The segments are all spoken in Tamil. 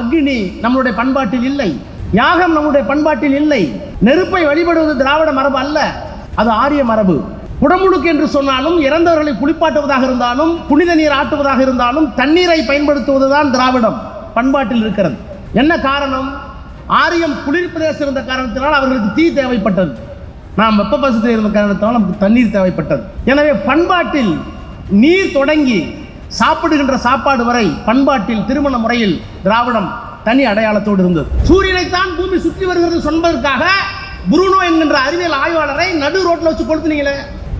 அக்னி நம்முடைய பண்பாட்டில் இல்லை, யாகம் நம்முடைய பண்பாட்டில் இல்லை. நெருப்பை வழிபடுவது திராவிட மரபு அல்ல, அது ஆரிய மரபு. குடமுழுக்கு என்று சொன்னாலும், இறந்தவர்களை குளிப்பாட்டுவதாக இருந்தாலும், புனித நீர் ஆட்டுவதாக இருந்தாலும் தண்ணீரை பயன்படுத்துவதுதான் திராவிடம் பண்பாட்டில் இருக்கிறது. என்ன காரணம்? ஆரியம் குளிர் பிரதேசம் இருந்த காரணத்தினால் அவர்களுக்கு தீ தேவைப்பட்டது, நாம் வெப்ப பசத்தில் இருந்த காரணத்தினால் நமக்கு தண்ணீர் தேவைப்பட்டது. எனவே பண்பாட்டில் நீர் தொடங்கி சாப்பிடுகின்ற சாப்பாடு வரை பண்பாட்டில் திருமண முறையில் திராவிடம் தனி அடையாளத்தோடு இருந்தது. சூரியனைத்தான் பூமி சுற்றி வருகிறது சொன்னதற்காக புருனோ என்கின்ற அறிவியல் ஆய்வாளரை நடு ரோட்டில் வச்சு கொடுத்துனீங்களே.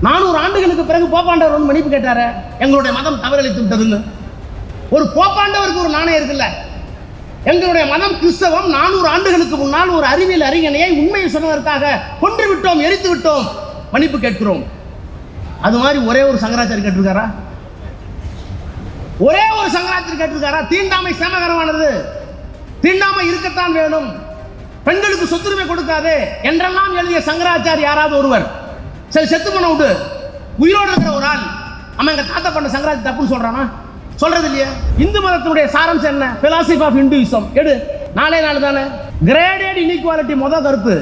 400 ஆண்டுகளுக்கு பிறகு போப்பாண்டவர் வந்து மன்னிப்பு கேட்டாரு, எங்களுடைய மதம் தவறளித்து விட்டதுன்னு. ஒரு போப்பாண்டவருக்கு ஒரு நாணயம் இருக்குல்ல. எங்களுடைய மதம் கிறிஸ்தவம் 400 ஆண்டுகளுக்கு முன்னால் ஒரு அறிவியல் அறிஞனையை உண்மையை சொன்னதற்காக கொன்று விட்டோம், எரித்து விட்டோம், மன்னிப்பு கேட்கிறோம். அது மாதிரி ஒரே ஒரு சங்கராச்சாரி கேட்டிருக்காரா? ஒரே ஒரு சங்கராச்சாரி கேட்டிருக்காரா? தீண்டாமை சேமகரமானது, தீண்டாமை இருக்கத்தான் வேணும், பெண்களுக்கு சொத்துரிமை கொடுக்காதே என்றெல்லாம் எழுதிய சங்கராச்சாரி யாராவது ஒருவர்? சரி, செத்து போன விட்டு உயிரோடு இருக்கிற ஒரு ஆள் அவன் எங்க தாத்தா பண்ண சங்கராச்சாரி தப்புன்னு சொல்றானா? சொல்றது இல்லையா? இந்து மதத்தினுடைய சாரம்சம் என்ன? பிலாசபி ஆஃப் இந்துயிசம் எடு, நாளே நாள் தானே. கிரேடட் இன்இக்வாலிட்டி முதல் கருத்து.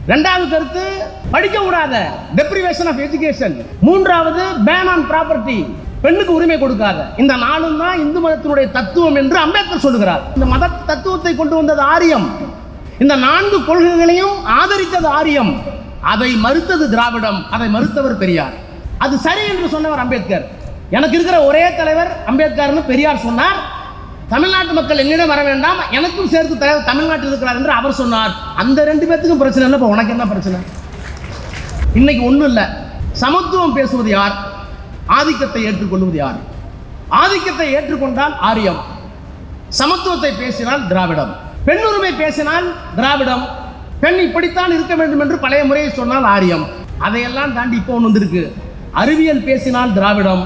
இரண்டாவது கருத்து படிக்க கூடாத, டெப்ரிவேஷன் ஆஃப் எஜுகேஷன். மூன்றாவது பேன் ஆன் ப்ராப்பர்ட்டி, பெண்ணுக்கு உரிமை கொடுக்காத. இந்த நாளும் தான் இந்து மதத்தினுடைய தத்துவம் என்று அம்பேத்கர் சொல்லுகிறார். இந்த மத தத்துவத்தை கொண்டு வந்தது ஆரியம். இந்த 4 கொள்கைகளையும் ஆதரித்தது ஆரியம். அதை மறுத்தது திராவிடம், அதை மறுத்தவர் பெரியார். அது சரி என்று சொன்னவர் அம்பேத்கர். எனக்கு இருக்கிற ஒரே தலைவர் அம்பேத்கர்னு பெரியார் சொன்னார். தமிழ்நாட்டு மக்கள் என்னிடம் வர வேண்டாம், எனக்கும் சேர்த்து தலைவர் தமிழ்நாட்டில் இருக்கிறார் என்று அவர் சொன்னார். அந்த 2 பேத்துக்கும் பிரச்சனை இல்லை. இப்போ உனக்கு என்ன பிரச்சனை? இன்னைக்கு ஒன்றும் இல்லை. சமத்துவம் பேசுவது யார்? ஆதிக்கத்தை ஏற்றுக்கொள்வது யார்? ஆதிக்கத்தை ஏற்றுக்கொண்டால் ஆரியம், சமத்துவத்தை பேசினால் திராவிடம், பெண்ணுரிமை பேசினால் திராவிடம், பெண் இப்படித்தான் இருக்க வேண்டும் என்று பழைய முறையை சொன்னால் ஆரியம். அதையெல்லாம் தாண்டி இப்போ ஒன்று வந்திருக்கு. அறிவியல் பேசினால் திராவிடம்,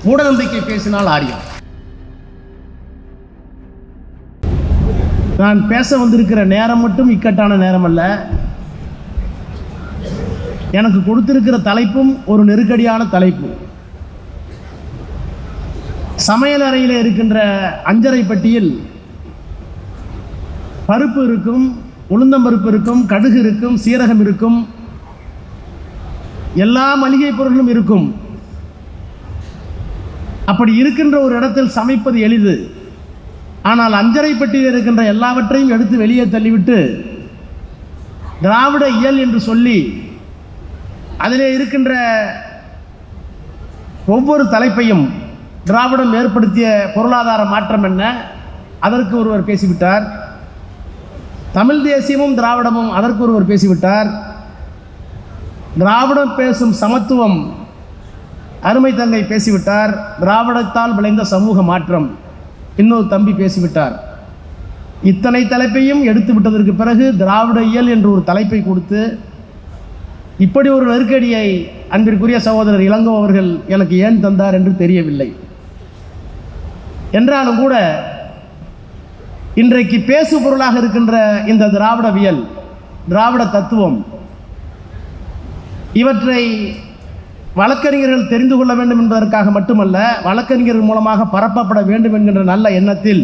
மூடநம்பிக்கை பேசினால் ஆரியம். நான் பேச வந்திருக்கிற நேரம் மட்டும் இக்கட்டான நேரம் அல்ல, எனக்கு கொடுத்திருக்கிற தலைப்பும் ஒரு நெருக்கடியான தலைப்பு. சமையல் அறையில் இருக்கின்ற அஞ்சரை பெட்டியில் பருப்பு இருக்கும், உளுந்தம்பருப்பு இருக்கும், கடுகு இருக்கும், சீரகம் இருக்கும், எல்லா மளிகை பொருட்களும் இருக்கும். அப்படி இருக்கின்ற ஒரு இடத்தில் சமைப்பது எளிது. ஆனால் அஞ்சரை பெட்டியில் இருக்கின்ற எல்லாவற்றையும் எடுத்து வெளியே தள்ளிவிட்டு திராவிட இயல் என்று சொல்லி அதிலே இருக்கின்ற ஒவ்வொரு தலைப்பையும் திராவிடம் ஏற்படுத்திய பொருளாதார மாற்றம் என்ன, அதற்கு ஒருவர் பேசிவிட்டார். தமிழ் தேசியமும் திராவிடமும், அதற்கு ஒருவர் பேசிவிட்டார். திராவிடம் பேசும் சமத்துவம், அருமை தங்கை பேசிவிட்டார். திராவிடத்தால் விளைந்த சமூக மாற்றம், இன்னொரு தம்பி பேசிவிட்டார். இத்தனை தலைப்பையும் எடுத்து விட்டதற்கு பிறகு திராவிட இயல் என்று ஒரு தலைப்பை கொடுத்து இப்படி ஒரு நெருக்கடியை அன்பிற்குரிய சகோதரர் இளங்கோ அவர்கள் எனக்கு ஏன் தந்தார் என்று தெரியவில்லை. என்றாலும் கூட இன்றைக்கு பேசு பொருளாக இருக்கின்ற இந்த திராவிடவியல், திராவிட தத்துவம், இவற்றை வழக்கறிஞர்கள் தெரிந்து கொள்ள வேண்டும் என்பதற்காக மட்டுமல்ல, வழக்கறிஞர்கள் மூலமாக பரப்பப்பட வேண்டும் என்கின்ற நல்ல எண்ணத்தில்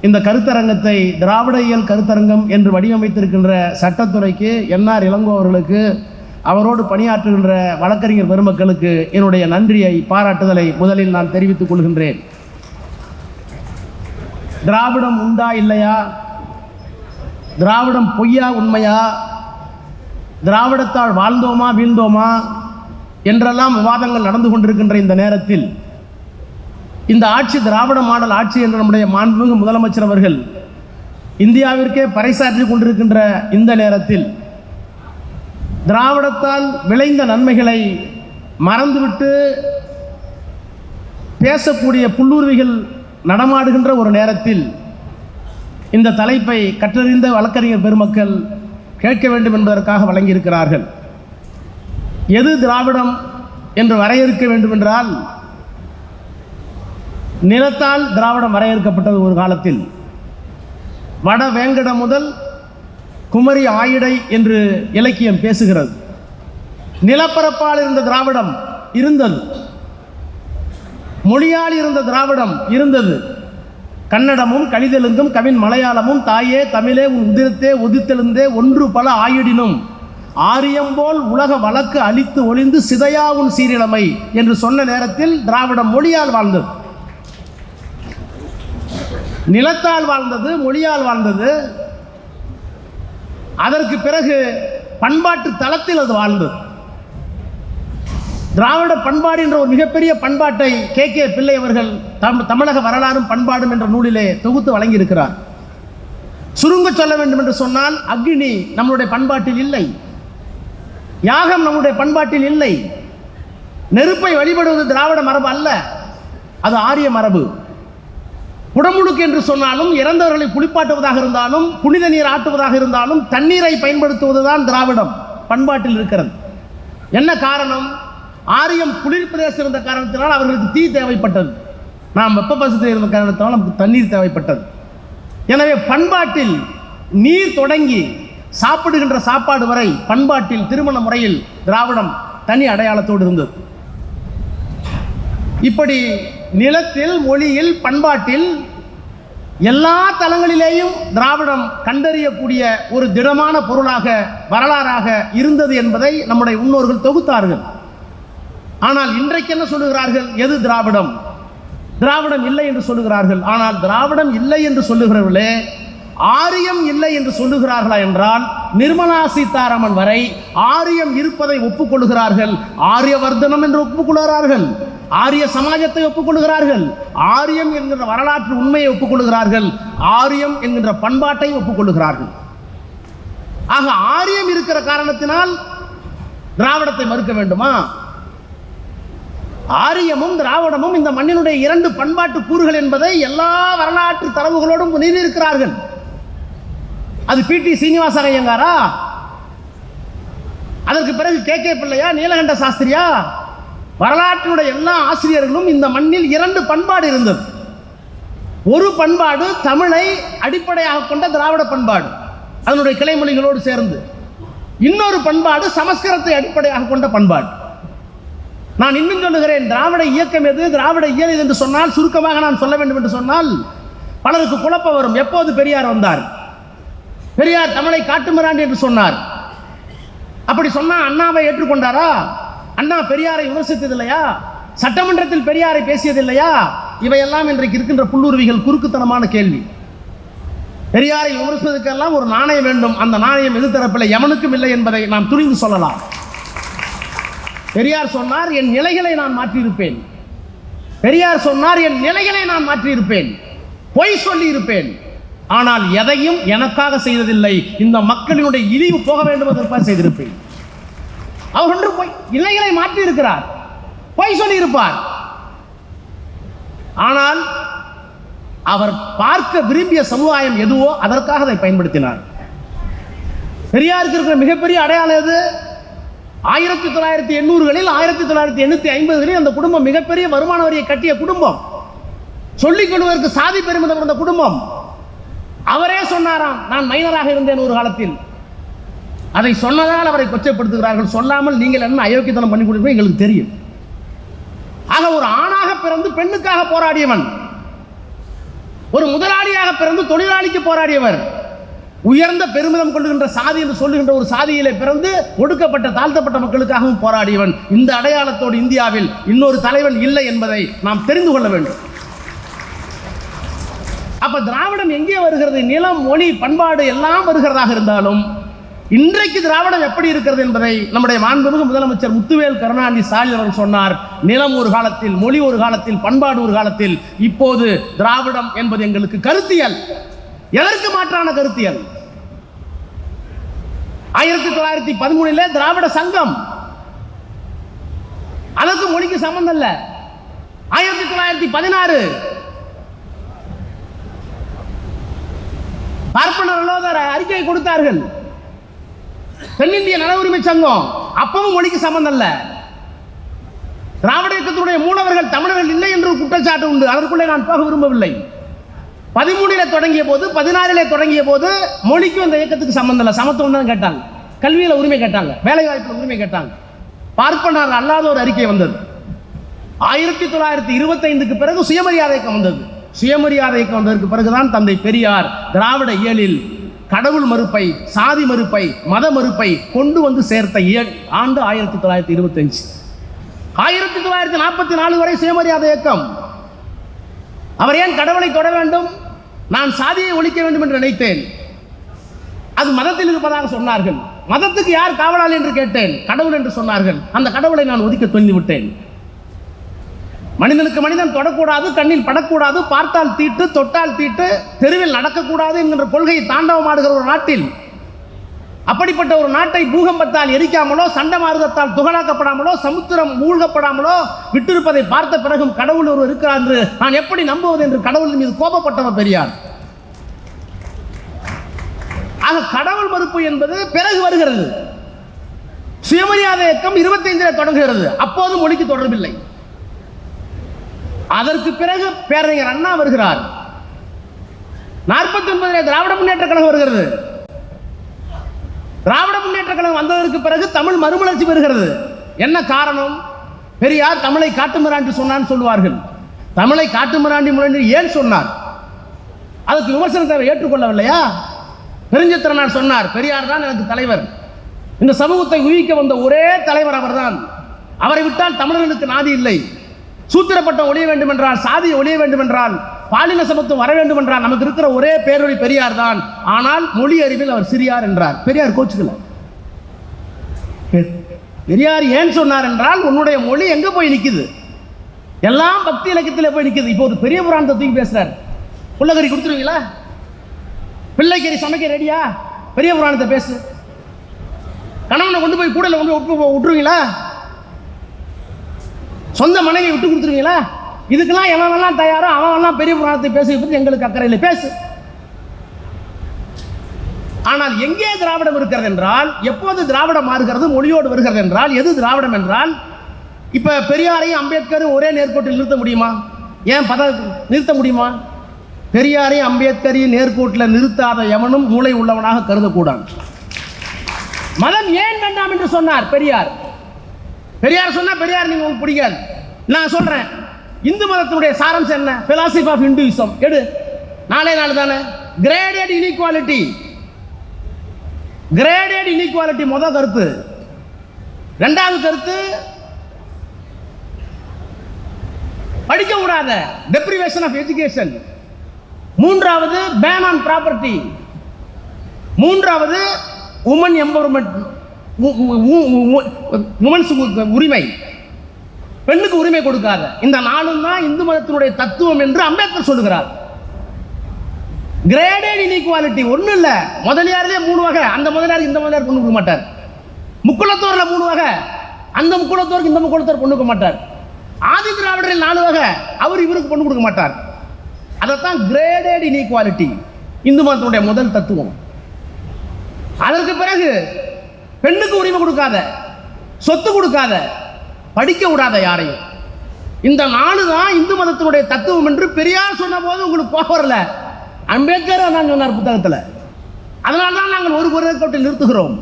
இந்த கருத்தரங்கத்தை திராவிட இயல் கருத்தரங்கம் என்று வடிவமைத்திருக்கின்ற சட்டத்துறைக்கு, என்ஆர் இளங்கோ அவர்களுக்கு, அவரோடு பணியாற்றுகின்ற வழக்கறிஞர் பெருமக்களுக்கு என்னுடைய நன்றியை, பாராட்டுதலை முதலில் நான் தெரிவித்துக் கொள்கின்றேன். திராவிடம் உண்டா இல்லையா, திராவிடம் பொய்யா உண்மையா, திராவிடத்தால் வாழ்ந்தோமா வீழ்ந்தோமா என்றெல்லாம் விவாதங்கள் நடந்து கொண்டிருக்கின்ற இந்த நேரத்தில் இந்த ஆட்சி திராவிட மாடல் ஆட்சி என்று நம்முடைய மாண்புமிகு முதலமைச்சர் அவர்கள் இந்தியாவிற்கே பறைசாற்றி கொண்டிருக்கின்ற இந்த நேரத்தில் திராவிடத்தால் விளைந்த நன்மைகளை மறந்துவிட்டு பேசக்கூடிய புல்லுருவிகள் நடமாடுகின்ற ஒரு நேரத்தில் இந்த தலைப்பை கற்றறிந்த வழக்கறிஞர் பெருமக்கள் கேட்க வேண்டும் என்பதற்காக வழங்கியிருக்கிறார்கள். எது திராவிடம் என்று வரையறுக்க வேண்டும் என்றால், நிலத்தால் திராவிடம் வரையறுக்கப்பட்டது ஒரு காலத்தில். வட வேங்கடம் முதல் குமரி ஆயிடை என்று இலக்கியம் பேசுகிறது. நிலப்பரப்பால் இருந்த திராவிடம் இருந்தது, மொழியால் இருந்த திராவிடம் இருந்தது, கன்னடமும் கணிதெலுங்கும் கவின் மலையாளமும் தாயே தமிழே உன் உதிரத்தே உதித்தெழுந்தே ஒன்று பல ஆயிடினும் ஆரியம்போல் உலக வழக்கு அழித்து ஒளிந்து சிதையா உன் சீரிழமை என்று சொன்ன நேரத்தில் திராவிடம் மொழியால் வாழ்ந்தது, நிலத்தால் வாழ்ந்தது, மொழியால் வாழ்ந்தது. அதற்கு பிறகு பண்பாட்டு தளத்தில் அது வாழ்ந்தது. திராவிட பண்பாடு என்ற ஒரு மிகப்பெரிய பண்பாட்டை கே பிள்ளை அவர்கள் தமிழக வரலாறும் பண்பாடும் என்ற நூலிலே தொகுத்து வழங்கியிருக்கிறார். சுருங்க சொல்ல வேண்டும் என்று சொன்னால், அக்னி நம்முடைய பண்பாட்டில் இல்லை, யாகம் நம்முடைய பண்பாட்டில் இல்லை, நெருப்பை வழிபடுவது திராவிட மரபு அல்ல, அது ஆரிய மரபு. குடமுழுக்கு என்று சொன்னாலும், இறந்தவர்களை குளிப்பாட்டுவதாக இருந்தாலும், புனித நீர் ஆட்டுவதாக இருந்தாலும் தண்ணீரை பயன்படுத்துவதுதான் திராவிடம் பண்பாட்டில் இருக்கிறது. என்ன காரணம்? ஆரியம் குளிர் பிரதேசம் இருந்த காரணத்தினால் அவர்களுக்கு தீ தேவைப்பட்டது, நாம் வெப்ப பசத்தில் இருந்த காரணத்தினால் நமக்கு தண்ணீர் தேவைப்பட்டது. எனவே பண்பாட்டில் நீர் தொடங்கி சாப்பிடுகின்ற சாப்பாடு வரை பண்பாட்டில் திருமண முறையில் திராவிடம் தனி அடையாளத்தோடு இருந்தது. இப்படி நிலத்தில், மொழியில், பண்பாட்டில் எல்லா தளங்களிலேயும் திராவிடம் கண்டறியக்கூடிய ஒரு திடமான பொருளாக, வரலாறாக இருந்தது என்பதை நம்முடைய முன்னோர்கள் தொகுத்தார்கள். ஆனால் இன்றைக்கு என்ன சொல்லுகிறார்கள்? எது திராவிடம்? திராவிடம் இல்லை என்று சொல்லுகிறார்கள். ஆனால் திராவிடம் இல்லை என்று சொல்லுகிறவர்களே ஆரியம் இல்லை என்று சொல்லுகிறார்களா என்றால், நிர்மலா சீதாராமன் வரை ஆரியம் இருப்பதை ஒப்புக்கொள்ளுகிறார்கள், ஆரியவர்தனம் என்று ஒப்புக்கொள்கிறார்கள், ஆரிய சமாஜத்தை ஒப்புக்கொள்ளுகிறார்கள், ஆரியம் என்கின்ற வரலாற்று உண்மையை ஒப்புக்கொள்ளுகிறார்கள், ஆரியம் என்கின்ற பண்பாட்டை ஒப்புக்கொள்ளுகிறார்கள். ஆக ஆரியம் இருக்கிற காரணத்தினால் திராவிடத்தை மறுக்க வேண்டுமா? ஆரியமும் திராவிடமும் இந்த மண்ணினுடைய இரண்டு பண்பாட்டு கூறுகள் என்பதை எல்லா வரலாற்று தரவுகளோடும் நிறுவியிருக்கிறார்கள். அது பி.டி. சீனிவாச ஐயங்காரா? அதற்கு பிறகு கே பிள்ளையா, நீலகண்ட சாஸ்திரியா? வரலாற்றினுடைய எல்லா ஆசிரியர்களும் இந்த மண்ணில் இரண்டு பண்பாடு இருந்தது. ஒரு பண்பாடு தமிழை அடிப்படையாக கொண்ட திராவிட பண்பாடு, அதனுடைய கிளைமொழிகளோடு சேர்ந்து. இன்னொரு பண்பாடு சமஸ்கிருதத்தை அடிப்படையாக கொண்ட பண்பாடு. நான் இன்னும் சொல்லுகிறேன், திராவிட இயக்கம் எது, திராவிட இயல் எது என்று சொன்னால், சுருக்கமாக நான் சொல்ல வேண்டும் என்று சொன்னால் பலருக்கு குழப்பம் வரும். எப்போது பெரியார் வந்தார்? பெரியார் தமிழை காட்டுமிராண்டி என்று சொன்னார். அப்படி சொன்னா அண்ணாவை ஏற்றுக்கொண்டாரா? அண்ணா பெரியாரை விமர்சித்தது இல்லையா? சட்டமன்றத்தில் பெரியாரை பேசியது இல்லையா? இவையெல்லாம் இன்றைக்கு இருக்கின்ற புல்லுருவிகள் குறுக்குத்தனமான கேள்வி. பெரியாரை விமர்சிப்பதற்கெல்லாம் ஒரு நாணயம் வேண்டும். அந்த நாணயம் எது தரப்பில்லை, எவனுக்கும் இல்லை என்பதை நாம் துணிந்து சொல்லலாம். பெரியார் சொன்னார், என் நிலைகளை நான் மாற்றியிருப்பேன். பெரியார் சொன்னார், என் நிலைகளை நான் மாற்றியிருப்பேன், பொய் சொல்லி இருப்பேன், ஆனால் எதையும் எனக்காக செய்ததில்லை, இந்த மக்களினுடைய இழிவு போக வேண்டும் என்பதற்காக செய்திருப்பேன். அவர் ஒன்று போய் நிலைகளை மாற்றி இருக்கிறார், பொய் சொல்லி இருப்பார். ஆனால் அவர் பார்க்க விரும்பிய சமுதாயம் எதுவோ அதற்காக அதை பயன்படுத்தினார். பெரியாருக்கு இருக்கிற மிகப்பெரிய அடையாளம் எது? 1980களில் 1950களில் அந்த குடும்பம் மிகப்பெரிய வருமான வரியை கட்டிய குடும்பம், சொல்லிக் கொள்வதற்கு சாதி பெருமிதம் இருந்த குடும்பம். அவரே சொன்னாராம், நான் மைனராக இருந்தேன் ஒரு காலத்தில். அதை சொன்னதால் அவரை கொச்சைப்படுத்துகிறார்கள், சொல்லாமல் நீங்கள் என்ன அயோக்கியத்தனம் பண்ணி கொடுப்பீங்க எங்களுக்கு தெரியும். ஆக ஒரு ஆணாக பிறந்து பெண்ணுக்காக போராடியவன், ஒரு முதலாளியாக பிறந்து தொழிலாளிக்கு போராடியவர், உயர்ந்த பெருமிதம் கொள்ளுகின்ற சாதி என்று சொல்லுகின்ற ஒரு சாதியிலே பிறந்து ஒடுக்கப்பட்ட தாழ்த்தப்பட்ட மக்களுக்காகவும் போராடியவன். இந்த அடையாளத்தோடு இந்தியாவில் இன்னொரு தலைவன் இல்லை என்பதை நாம் தெரிந்து கொள்ள வேண்டும். அப்ப திராவிடம் எங்கே வருகிறது? நிலம், மொழி, பண்பாடு எல்லாம் வருகிறதாக இருந்தாலும் இன்றைக்கு திராவிடம் எப்படி இருக்கிறது என்பதை நம்முடைய மாண்புமிகு முதலமைச்சர் முத்துவேல் கருணாநிதி ஸ்டாலின் அவர்கள் சொன்னார். நிலம் ஒரு காலத்தில், மொழி ஒரு காலத்தில், பண்பாடு ஒரு காலத்தில், இப்போது திராவிடம் என்பது எங்களுக்கு கருத்தியல். எதற்கு மாற்றான கருத்தியல்? 1913 திராவிட சங்கம், அதற்கு மொழிக்கு சம்பந்தம் இல்லை. 1916 பார்ப்பனர் அறிக்கை கொடுத்தார்கள், தென்னிந்திய நல உரிமை சங்கம், அப்பவும் மொழிக்கு சம்பந்தம் இல்லை. திராவிட இயக்கத்துடைய மூலவர்கள் தமிழர்கள் இல்லை என்று குற்றச்சாட்டு உண்டு, அதற்குள்ளே நான் போக விரும்பவில்லை. 13 தொடங்கிய போது, 16 தொடங்கிய போது மொழிக்கும் இந்த இயக்கத்துக்கு சம்பந்தம் இல்லை, சமத்துவம் தான் கேட்டாங்க, கல்வியில உரிமை கேட்டாங்க, வேலை வாய்ப்புல உரிமை கேட்டாங்க. பார்ப்பனர் அல்லாத ஒரு அறிக்கை வந்தது. 1925க்கு பிறகு சுயமரியாதை இயக்கம் வந்தது. சுயமரியாதை இயக்கம் வந்ததற்கு பிறகுதான் தந்தை பெரியார் திராவிட இயலில் கடவுள் மறுப்பை, சாதி மறுப்பை, மத மறுப்பை கொண்டு வந்து சேர்த்த ஆண்டு 1925. 1944 வரை சுயமரியாதை இயக்கம். அவர் ஏன் கடவுளை தொட வேண்டும், நான் சாதியை ஒழிக்க வேண்டும் என்று நினைத்தேன். அது மதத்தில் இருப்பதாக சொன்னார்கள். மதத்துக்கு யார் காவலாளி என்று கேட்டேன். கடவுள் என்று சொன்னார்கள். அந்த கடவுளை நான் ஒதுக்க துணிந்து விட்டேன். மனிதனுக்கு மனிதன் தொடக்கூடாது, கண்ணில் படக்கூடாது, பார்த்தால் தீட்டு, தொட்டால் தீட்டு, தெருவில் நடக்கக்கூடாது என்கின்ற கொள்கையை தாண்டவமாடுகிற ஒரு நாட்டில், அப்படிப்பட்ட ஒரு நாட்டை பூகம்பத்தால் எரிக்காமலோ, சண்டமாருதத்தால் துகளாக்கப்படாமலோ, சமுத்திரம் மூழ்கப்படாமலோ விட்டிருப்பதை பார்த்த பிறகும் கடவுள் ஒருவர் இருக்கிறார் என்று நான் எப்படி நம்புவது என்று கடவுள் மீது கோபப்பட்டவர் பெரியார். ஆக கடவுள் மறுப்பு என்பது பிறகு வருகிறது. சுயமரியாதை இயக்கம் 25 தொடங்குகிறது. அப்போது மொழிக்கு தொடர்பில்லை. அதற்கு பிறகு பேரறிஞர் அண்ணா வருகிறார். 49 திராவிட முன்னேற்ற கழகம் வருகிறது. திராவிட முன்னேற்ற கழகம் வந்ததற்கு பிறகு தமிழ் மறுமலர்ச்சி பெறுகிறது. என்ன காரணம்? பெரியார் தமிழை காட்டுமிராண்டி சொன்னான்னு சொல்லுவார்கள். தமிழை காட்டுமிராண்டி முன்னாடி ஏன் சொன்னார்? அதுக்கு விமர்சனத்தை ஏற்றுக்கொள்ளவில்லையா? பெருஞ்சித்திரனார் சொன்னார், பெரியார் தான் எனக்கு தலைவர், இந்த சமூகத்தை உயிர்க்க வந்த ஒரே தலைவர் அவர்தான், அவரை விட்டால் தமிழர்களுக்கு நாதி இல்லை, சூத்திரப்பட்டம் ஒழிய வேண்டும் என்றால், சாதி ஒழிய வேண்டும் என்றால், பாலின சமத்துவம் வர வேண்டும் என்றால் நமக்கு இருக்கிற ஒரே பேரொழி பெரியார் தான். ஆனால் மொழி அறிவில் அவர் சிறியார் என்றார். பெரியார் கோச்சுக்கல. பெரியார் ஏன் சொன்னார் என்றால், உன்னுடைய மொழி எங்க போய் நிற்குது? எல்லாம் பக்தி இலக்கியத்தில் போய் நிற்குது. இப்போ ஒரு பெரிய புராணத்தை தூக்கி பேசுறார். புள்ளகரி கொடுத்துருவீங்களா? பிள்ளைக்கறி சமைக்க ரெடியா? பெரிய புராணத்தை பேசு. கணவனை கொண்டு போய் கூடல கொண்டு விட்டுருவீங்களா? சொந்த மனைவி விட்டு கொடுத்துருவீங்களா? இதுக்கெல்லாம் எவன்லாம் தயாரோ அவன்லாம் பெரிய புராணத்தை பேச பற்றி எங்களுக்கு அக்கறை இல்லை, பேசு. ஆனால் எங்கே திராவிடம் இருக்கிறது என்றால், எப்போது திராவிடம் மாறுகிறது, மொழியோடு வருகிறது என்றால், எது திராவிடம் என்றால், இப்ப பெரியாரையும் அம்பேத்கரும் ஒரே நேர்கோட்டில் நிறுத்த முடியுமா? ஏன் நிறுத்த முடியுமா? பெரியாரையும் அம்பேத்கரையும் நேர்கோட்டில் நிறுத்தாத எவனும் மூளை உள்ளவனாக கருதக்கூடாது. மதம் ஏன் வேண்டாம் என்று சொன்னார் பெரியார். பெரியார் சொன்னா பெரியார் நீங்க உங்களுக்கு பிடிக்காது. நான் சொல்றேன், இந்து மதத்தினுடைய சாரம்சம் என்ன? பிலாசபி ஆஃப் இந்துயிசம் எடு. நாளே நாள் தானே கிரேடட் இன்இக்வாலிட்டி. கிரேடட் இன்இக்வாலிட்டி முதல் கருத்து. இரண்டாவது கருத்து படிக்க கூடாத, டெப்ரிவேஷன் ஆஃப் எஜுகேஷன். மூன்றாவது பேன் ஆன் ப்ராப்பர்ட்டி. மூன்றாவது உமன் எம்பவர்மெண்ட், உமன்ஸ் உரிமை, பெண்ணுக்கு உரிமை கொடுக்காத. இந்த நாளும் தான் இந்து மதத்தினுடைய தத்துவம் என்று அம்பேத்கர் சொல்லுகிறார். கிரேடட் இன்இக்வாலிட்டி ஒன்றும் இல்லை. முதலியாரிலே 3 வகை, அந்த முதலியாருக்கு இந்த முதலியார் பொண்ணு கொடுக்க மாட்டார். முக்குளத்தோரில் 3 வகை, அந்த முக்குளத்தோருக்கு இந்த முக்குளத்தோர் பொண்ணு கொடுக்க மாட்டார். ஆதி திராவிடரில் 4 வகை, அவர் இவருக்கு பொண்ணு கொடுக்க மாட்டார். அதைத்தான் கிரேடட் இன்இக்வாலிட்டி இந்து மதத்தினுடைய முதல் தத்துவம். அதற்கு பிறகு பெண்ணுக்கு உரிமை கொடுக்காத, சொத்து கொடுக்காத, படிக்க விடாத யாரையும். இந்த 4 தான் இந்து மதத்தினுடைய தத்துவம் என்று பெரியார் சொன்ன போது உங்களுக்கு கோபம் வரல. அம்பேத்கர் தான் சொன்னார் புத்தகத்தில். அதனால்தான் நாங்கள் ஒரு நேர்கோட்டில் நிறுத்துகிறோம்.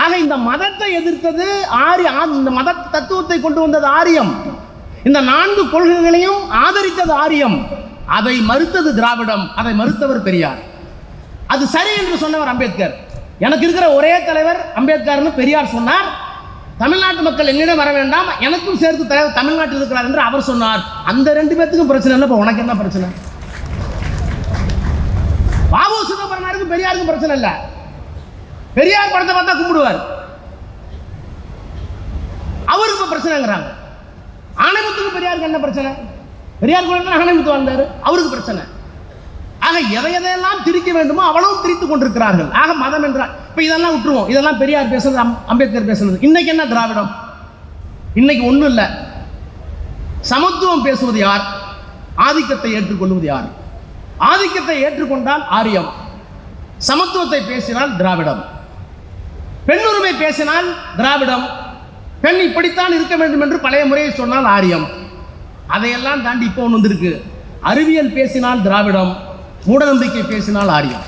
ஆக இந்த மதத்தை எதிர்த்தது ஆரியம், இந்த மத தத்துவத்தை கொண்டு வந்தது ஆரியம், இந்த 4 கொள்கைகளையும் ஆதரித்தது ஆரியம். அதை மறுத்தது திராவிடம், அதை மறுத்தவர் பெரியார். அது சரி என்று சொன்னவர் அம்பேத்கர். எனக்கு இருக்கிற ஒரே தலைவர் அம்பேத்கர்னு பெரியார் சொன்னார். தமிழ்நாட்டு மக்கள் என்னிடம் வர வேண்டாம், எனக்கும் சேர்த்து தலைவர் தமிழ்நாட்டில் இருக்கிறார் என்று அவர் சொன்னார். அந்த 2 பேத்துக்கும் பிரச்சனை இல்லை. இப்போ உனக்கு என்ன பிரச்சனை? பாபு சிதம்பரனாருக்கும் பெரியாருக்கும் பிரச்சனை இல்லை. பெரியார் படத்தை பார்த்தா கும்பிடுவார், அவருக்கு பிரச்சனைங்கிறாங்க. ஆணைமுத்துக்கு பெரியாருக்கு என்ன பிரச்சனை? பெரியார் கூட ஆணைமுத்து வாழ்ந்தாரு, அவருக்கு பிரச்சனை. ஆக எதையெல்லாம் திரிக்க வேண்டுமோ அவ்வளவு திரித்துக் கொண்டிருக்கிறார்கள். ஆக மதம் என்றால் இப்ப இதெல்லாம் விட்டுருவோம். இதெல்லாம் பெரியார் பேசுறது, அம்பேத்கர் பேசுறது. இன்னைக்கு என்ன திராவிடம்? இன்னைக்கு ஒண்ணும் இல்லை. சமத்துவம் பேசுவது யார்? ஆதிக்கத்தை ஏற்றுக்கொள்வது யார்? ஆதிக்கத்தை ஏற்றுக்கொண்டால் ஆரியம், சமத்துவத்தை பேசினால் திராவிடம், பெண்ணுரிமை பேசினால் திராவிடம், பெண் இப்படித்தான் இருக்க வேண்டும் என்று பழைய முறையை சொன்னால் ஆரியம். அதையெல்லாம் தாண்டி இப்போ ஒன்று வந்திருக்கு. அறிவியல் பேசினால் திராவிடம், மூடநம்பிக்கை பேசினால் ஆரியம்.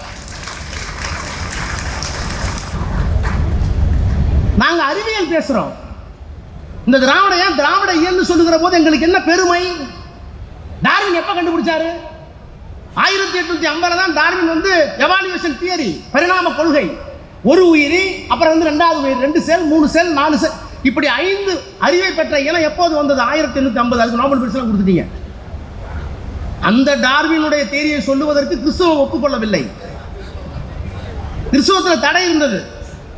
நாங்க அறிவியல் பேசுறோம். இந்த திராவிட இயல்னு சொல்லுகிற போது எங்களுக்கு என்ன பெருமை? டார்வின் எப்ப கண்டுபிடிச்சாரு? 1850 தான் டார்வின் வந்து எவாலுவேஷன் தியரி, பரிணாம கொள்கை. ஒரு உயிரி, அப்புறம் வந்து ரெண்டாவது உயிரி, 2 செல், 3 செல், 4 செல், இப்படி 5 அறிவை பெற்ற இனம் எப்போது வந்தது? 1850. அதுக்கு நோபல் பரிசு கொடுத்துட்டீங்க. அந்த டார்வினுடைய தியரியை சொல்லுவதற்கு கிறிஸ்துவம் ஒப்புக்கொள்ளவில்லை. கிறிஸ்துவத்தில் தடை இருந்தது.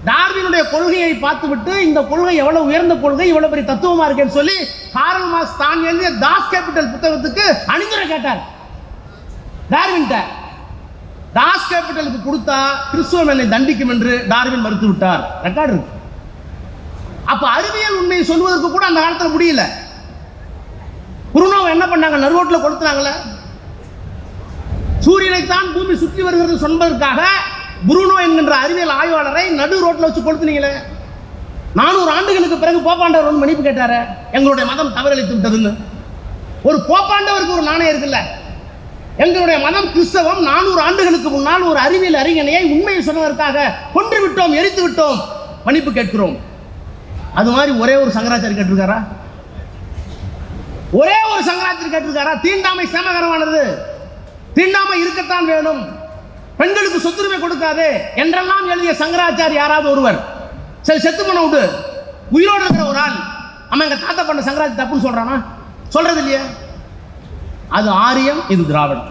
டார்வினுடைய கொள்கையை பார்த்துவிட்டு இந்த கொள்கை எவ்வளவு உயர்ந்த கொள்கை, இவ்வளவு பெரிய தத்துவமா இருக்கேன்னு சொல்லி கார்ல் மார்க்ஸ் தான் எழுதிய தாஸ் கேபிட்டல் புத்தகத்துக்கு அணிந்துரை கேட்டார் டார்வின்ட்ட. தாஸ் கேபிட்டலுக்கு கொடுத்தா கிறிஸ்துவம் என்னை தண்டிக்கும் என்று டார்வின் மறுத்து விட்டார். ரெக்கார்டு இருக்கு. அப்ப அறிவியல் உண்மையை சொல்வதற்கு கூட அந்த காலத்தில் முடியல. புருனோவை என்ன பண்ணாங்க? நடுரோட்டில் கொளுத்துனாங்கல்ல. சூரியனைத்தான் பூமி சுற்றி வருகிறது சொன்னதற்காக புருனோ என்கின்ற அறிவியல் ஆய்வாளரை நடு ரோட்டில் வச்சு கொளுத்துனீங்களே. 400 ஆண்டுகளுக்கு பிறகு போப்பாண்டவர் வந்து மன்னிப்பு கேட்டாரு, எங்களுடைய மதம் தவறளித்து விட்டதுன்னு. ஒரு போப்பாண்டவருக்கு ஒரு நாணயம் இருக்குல்ல. எங்களுடைய மதம் கிறிஸ்தவம் 400 ஆண்டுகளுக்கு முன்னால் ஒரு அறிவியல் அறிஞனையை உண்மையை சொன்னதற்காக கொன்று விட்டோம், எரித்து விட்டோம், மன்னிப்பு கேட்கிறோம். அது மாதிரி ஒரே ஒரு சங்கராச்சாரி கேட்டிருக்காரா? ஒரே ஒரு சங்கராச்சாரி கேட்டிருக்காரா? தீண்டாமை சேமகரமானது, தீண்டாமை இருக்கத்தான் வேணும், பெண்களுக்கு சொத்துரிமை கொடுக்காதே என்றெல்லாம் எழுதிய சங்கராச்சாரி யாராவது ஒருவர்? சரி, செத்து பண்ண விட்டு உயிரோடு இருக்கிற ஒரு ஆள் அம்மா எங்க தாத்தா பண்ண சங்கராச்சாரி தப்புன்னு சொல்றானா? சொல்றது இல்லையே. அது ஆரியம், இது திராவிடம்.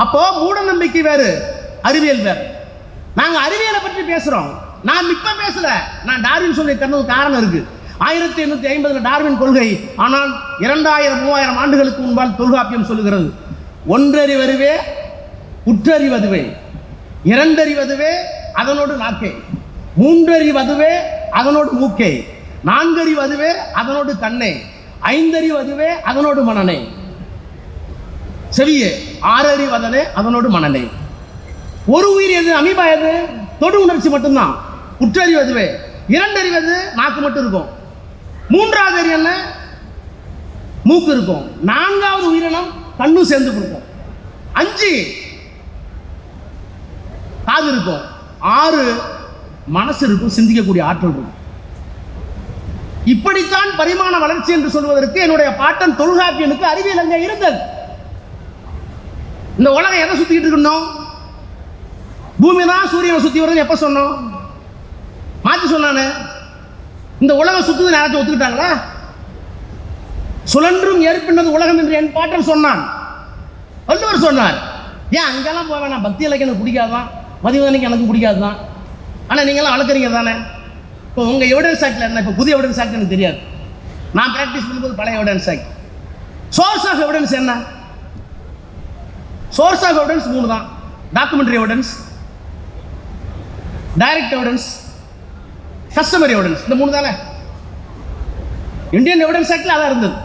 அப்போ மூட நம்பிக்கை வேறு, அறிவியல் வேறு. நாங்க அறிவியலை பற்றி பேசுறோம். நான் இப்ப பேசல, நான் டார்வின் சொல்லி தந்தது காரணம் இருக்கு. 1850 டார்வின் கொள்கை. ஆனால் 2000-3000 ஆண்டுகளுக்கு முன்பால் தொல்காப்பியம் சொல்லுகிறது, ஒன்றறிவதுவே உற்றறிவதுவே, இரண்டறிவதுவே அதனோடு நாக்கே, மூன்றறிவதுவே அதனோடு மூக்கே, நான்கறிவதுவே அதனோடு கண்ணே, ஐந்தறிவதுவே அதனோடு மனனே, செவியே, ஆறறிவதனே அதனோடு மனனே. ஒரு உயிர் எது? அமீபா எது? தொடு உணர்ச்சி மட்டும்தான். உற்றறிவதுவே. இரண்டறிவது நாக்கு மட்டும் இருக்கும். மூன்றாவது அறிவு என்ன? மூக்கு இருக்கும். நான்காவது உயிரினம் கண்ணு சேர்ந்து கொடுக்கும். 5 காது இருக்கும். 6 மனசு இருக்கும், சிந்திக்கக்கூடிய ஆற்றல் இருக்கும். இப்படித்தான் பரிமாண வளர்ச்சி என்று சொல்வதற்கு என்னுடைய பாட்டன் தொல்காப்பியனுக்கு அறிவியல் அங்கே இருந்தது. இந்த உலகம் எதை சுத்திக்கிட்டு இருக்கணும்? பூமி தான் சூரியனை சுத்தி வருதுன்னு எப்ப சொன்னோம்? மாற்றி சொன்னானே. இந்த உலகம் சுத்துது யாராச்சும் ஒத்துக்கிட்டாங்களா? சுழன்றும் ஏற்பினது உலகம் என்று என் பாட்டன் சொன்னான். வள்ளுவர் சொன்னார். ஏன் அங்கெல்லாம் போவேன்? நான் பக்தி இலக்கியம் எனக்கு பிடிக்காதான், மதிவதனைக்கு எனக்கு பிடிக்காது தான். ஆனால் நீங்களாம் வளர்க்குறீங்க தானே. இப்போ உங்கள் எவிடன்ஸ் ஆக்டில் என்ன? இப்போ புதிய எவிடன்ஸ் ஆக்ட் எனக்கு தெரியாது. நான் ப்ராக்டிஸ் பண்ணும்போது பழைய evidence act. Source of evidence என்ன? சோர்ஸ் ஆஃப் எவிடன்ஸ் 3 தான். Documentary evidence, direct evidence, customary evidence. இந்த 3 தானே. இந்தியன் எவிடன்ஸ் ஆக்டில் அதான் இருந்தது.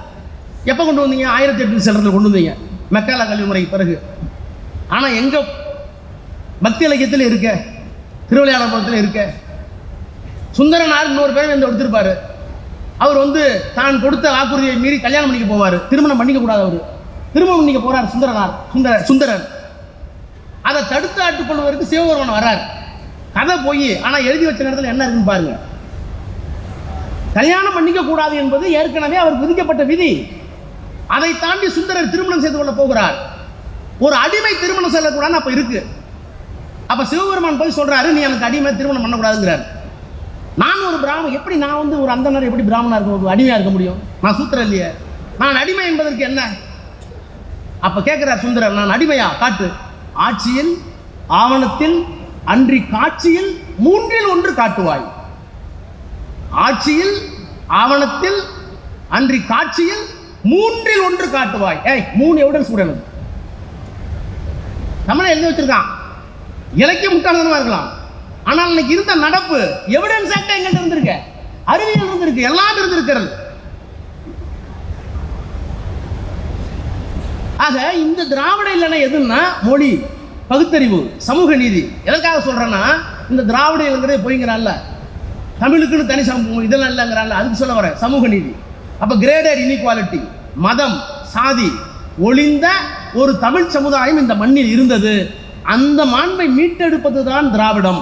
எப்போ கொண்டு வந்தீங்க? 1800 செல்றதுல கொண்டு வந்தீங்க, மெக்காலா கல்வி முறைக்கு பிறகு. ஆனால் எங்க பக்தி இலக்கியத்தில் இருக்க, திருவிளையாடல் இருக்க, சுந்தரனார் இன்னொரு பேர் வந்து எடுத்திருப்பாரு. அவர் வந்து தான் கொடுத்த வாக்குறுதியை மீறி கல்யாணம் பண்ணிக்க போவார், திருமணம் பண்ணிக்க கூடாது. அவர் திருமணம் பண்ணிக்க போறார் சுந்தரன். அதை தடுத்து ஆட்டுக்கொள்வதற்கு சிவபெருமான் வர்றார். கதை போய், ஆனால் எழுதி வச்ச நேரத்தில் என்ன இருக்குன்னு பாருங்க. கல்யாணம் பண்ணிக்க கூடாது என்பது ஏற்கனவே அவருக்கு விதிக்கப்பட்ட விதி. அதை தாண்டி சுந்தரர் திருமணம் செய்து கொள்ள போகிறார். ஒரு அடிமை திருமணம் செய்யக்கூடாதுன்னு அப்ப இருக்கு. அப்ப சிவபெருமான் போய் சொல்றாரு, நீ எனக்கு அடிமை திருமணம் பண்ணக்கூடாதுங்கிறார். நான் ஒரு பிராமணன், எப்படி நான் வந்து ஒரு அந்தனர் எப்படி பிராமணா இருக்க, அடிமையா இருக்க முடியும்? நான் சூத்திரம் இல்லையே. நான் அடிமை என்பதற்கு என்ன? அப்ப கேட்கிறார் சுந்தரர், நான் அடிமையா? காட்டு. ஆட்சியில், ஆவணத்தில், அன்றி காட்சியில் 3இல் 1 காட்டுவாய். ஆட்சியில், ஆவணத்தில், அன்றி காட்சியில் 3இல் 1 காட்டுவாய். 3 எவிடன்ஸ் கூட எனக்கு. தமிழை எழுதி வச்சிருக்கான். இலக்கியம் முட்டாளதனமா இருக்கலாம், ஆனால் இன்னைக்கு இருந்த நடப்பு எவிடன்ஸ் ஆக்ட் எங்கிட்ட இருந்திருக்கு, அறிவியல் இருந்திருக்கு, எல்லாம் இருந்திருக்கிறது. ஆக இந்த திராவிட இல்லைன்னா எதுன்னா மொழி, பகுத்தறிவு, சமூக நீதி. எதற்காக சொல்றேன்னா, இந்த திராவிட இல்லைங்கிறதே போய்ங்கிறான்ல, தமிழுக்குன்னு தனி சமூகம் இதெல்லாம் இல்லைங்கிறான்ல, அதுக்கு சொல்ல வரேன். சமூக நீதி. அப்ப கிரேடட் இன்இக்வாலிட்டி, மதம், சாதி ஒளிந்த ஒரு தமிழ் சமுதாயம் இந்த மண்ணில் இருந்தது. அந்த மாண்பை மீட்டெடுப்பது தான் திராவிடம்.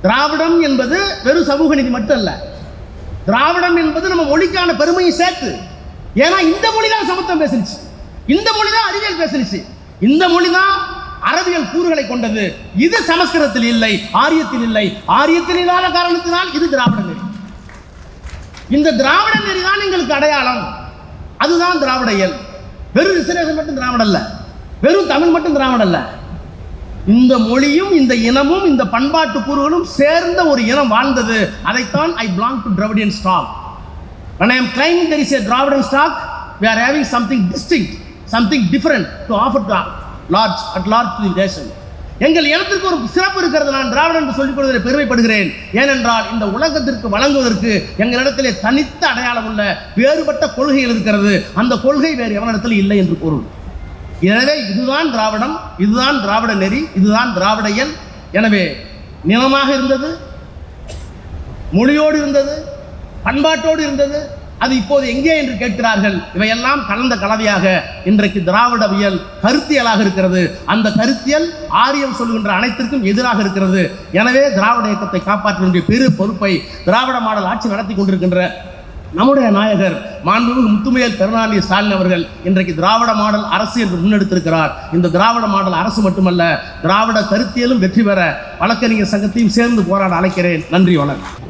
திராவிடம் என்பது வெறும் சமூக நீதி மட்டும் அல்ல. திராவிடம் என்பது நம்ம மொழிக்கான பெருமையை சேர்த்து. ஏன்னா இந்த மொழி தான் சமத்துவம் பேசுச்சு. இந்த மொழி தான் அறிவியல் பேசுனுச்சு, இந்த மொழி தான் அறிவியல் கூறுகளை கொண்டது. இது சமஸ்கிருதத்தில் இல்லை, ஆரியத்தில் இல்லை. ஆரியத்தில் இல்லாத காரணத்தினால் இது திராவிட நெறி. இந்த திராவிட நெறி தான் எங்களுக்கு அடையாளம். அதுதான் திராவிட இயல். வெறும் ரிசர்வேஷன் மட்டும் திராவிட அல்ல, வெறும் தமிழ் மட்டும் திராவிட அல்ல. இந்த மொழியும் இந்த இனமும் இந்த பண்பாட்டு கூறுகளும் சேர்ந்த ஒரு இனம் வாழ்ந்தது. அதைத்தான் I belong to Dravidian stock. When I am claiming there is a Dravidian stock, we are having something distinct, something different to offer to at large to the nation. எங்கள் இனத்திற்கு ஒரு சிறப்பு இருக்கிறது. நான் திராவிடன் என்று சொல்லிக் கொள்வதில் பெருமைப்படுகிறேன். ஏனென்றால் இந்த உலகத்திற்கு வழங்குவதற்கு எங்களிடத்திலே தனித்த அடையாளம் உள்ள வேறுபட்ட கொள்கைகள் இருக்கிறது. அந்த கொள்கை வேறு எவனிடத்தில் இல்லை என்று பொருள். எனவே இதுதான் திராவிடம், இதுதான் திராவிட நெறி, இதுதான் திராவிட இயல். எனவே நிலமாக இருந்தது, மொழியோடு இருந்தது, பண்பாட்டோடு இருந்தது. அது இப்போது எங்கே என்று கேட்கிறார்கள். இவையெல்லாம் கலந்த கலவையாக இன்றைக்கு திராவிடவியல் கருத்தியலாக இருக்கிறது. அந்த கருத்தியல் ஆரியம் சொல்கின்ற அனைத்திற்கும் எதிராக இருக்கிறது. எனவே திராவிட இயக்கத்தை காப்பாற்ற வேண்டிய பெரு பொறுப்பை திராவிட மாடல் ஆட்சி நடத்தி கொண்டிருக்கின்ற நம்முடைய நாயகர் மாண்புமிகு முத்துமையல் கருணாநிதி ஸ்டாலின் அவர்கள் இன்றைக்கு திராவிட மாடல் அரசு என்று முன்னெடுத்திருக்கிறார். இந்த திராவிட மாடல் அரசு மட்டுமல்ல, திராவிட கருத்தியலும் வெற்றி பெற வழக்கறிஞர் சங்கத்தையும் சேர்ந்து போராட அழைக்கிறேன். நன்றி, வணக்கம்.